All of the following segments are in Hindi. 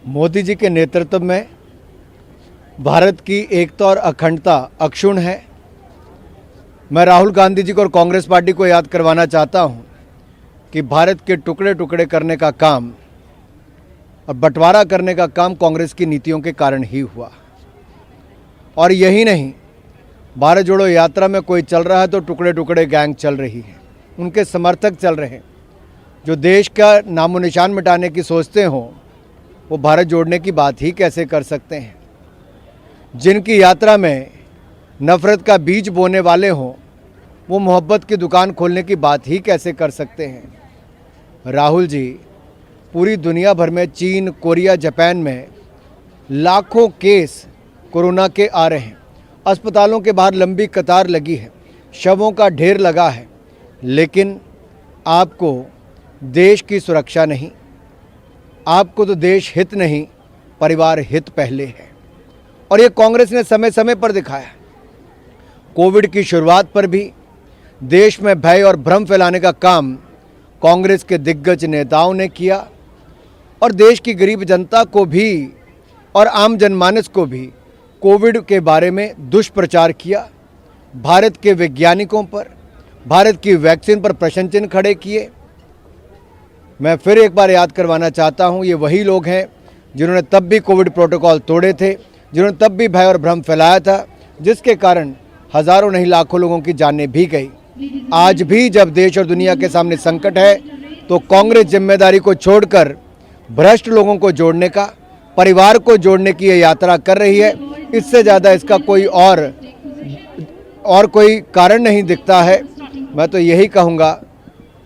मोदी जी के नेतृत्व में भारत की एकता और अखंडता अक्षुण्ण है। मैं राहुल गांधी जी को और कांग्रेस पार्टी को याद करवाना चाहता हूं कि भारत के टुकड़े टुकड़े करने का काम और बंटवारा करने का काम कांग्रेस की नीतियों के कारण ही हुआ। और यही नहीं, भारत जोड़ो यात्रा में कोई चल रहा है तो टुकड़े टुकड़े गैंग चल रही है, उनके समर्थक चल रहे हैं। जो देश का नामो निशान मिटाने की सोचते हों वो भारत जोड़ने की बात ही कैसे कर सकते हैं। जिनकी यात्रा में नफ़रत का बीज बोने वाले हों वो मोहब्बत की दुकान खोलने की बात ही कैसे कर सकते हैं। राहुल जी, पूरी दुनिया भर में चीन, कोरिया, जापान में लाखों केस कोरोना के आ रहे हैं। अस्पतालों के बाहर लंबी कतार लगी है, शवों का ढेर लगा है, लेकिन आपको देश की सुरक्षा नहीं, आपको तो देश हित नहीं, परिवार हित पहले है। और ये कांग्रेस ने समय समय पर दिखाया। कोविड की शुरुआत पर भी देश में भय और भ्रम फैलाने का काम कांग्रेस के दिग्गज नेताओं ने किया और देश की गरीब जनता को भी और आम जनमानस को भी कोविड के बारे में दुष्प्रचार किया। भारत के वैज्ञानिकों पर, भारत की वैक्सीन पर प्रश्न चिन्ह खड़े किए। मैं फिर एक बार याद करवाना चाहता हूं, ये वही लोग हैं जिन्होंने तब भी कोविड प्रोटोकॉल तोड़े थे, जिन्होंने तब भी भय और भ्रम फैलाया था, जिसके कारण हज़ारों नहीं लाखों लोगों की जानें भी गई। आज भी जब देश और दुनिया के सामने संकट है तो कांग्रेस जिम्मेदारी को छोड़कर भ्रष्ट लोगों को जोड़ने का, परिवार को जोड़ने की ये यात्रा कर रही है। इससे ज़्यादा इसका कोई और कोई कारण नहीं दिखता है। मैं तो यही कहूँगा,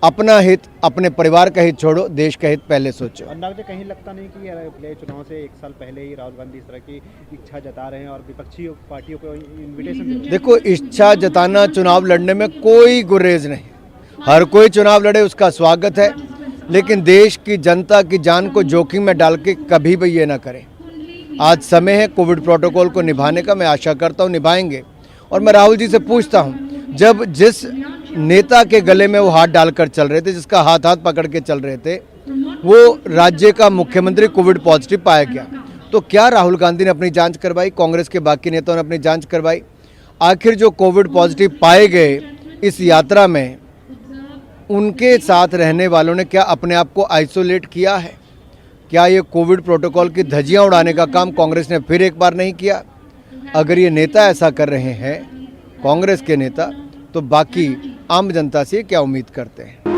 अपना हित, अपने परिवार का हित छोड़ो, देश का हित पहले सोचो। और मुझे कहीं लगता नहीं कि पिछले चुनाव से एक साल पहले ही राहुल गांधी इस तरह की इच्छा जता रहे हैं और विपक्षी पार्टियों को इन्विटेशन दे रहे हैं। देखो, इच्छा जताना चुनाव लड़ने में कोई गुरेज नहीं, हर कोई चुनाव लड़े उसका स्वागत है, लेकिन देश की जनता की जान को जोखिम में डाल के कभी भी ये ना करें। आज समय है कोविड प्रोटोकॉल को निभाने का, मैं आशा करता हूँ निभाएंगे। और मैं राहुल जी से पूछता हूँ, जब जिस नेता के गले में वो हाथ डालकर चल रहे थे, जिसका हाथ हाथ पकड़ के चल रहे थे, वो राज्य का मुख्यमंत्री कोविड पॉजिटिव पाया गया, तो क्या राहुल गांधी ने अपनी जांच करवाई? कांग्रेस के बाकी नेताओं ने अपनी जांच करवाई? आखिर जो कोविड पॉजिटिव पाए गए इस यात्रा में, उनके साथ रहने वालों ने क्या अपने आप को आइसोलेट किया है? क्या ये कोविड प्रोटोकॉल की धज्जियां उड़ाने का काम कांग्रेस ने फिर एक बार नहीं किया? अगर ये नेता ऐसा कर रहे हैं, कांग्रेस के नेता, तो बाकी आम जनता से क्या उम्मीद करते हैं?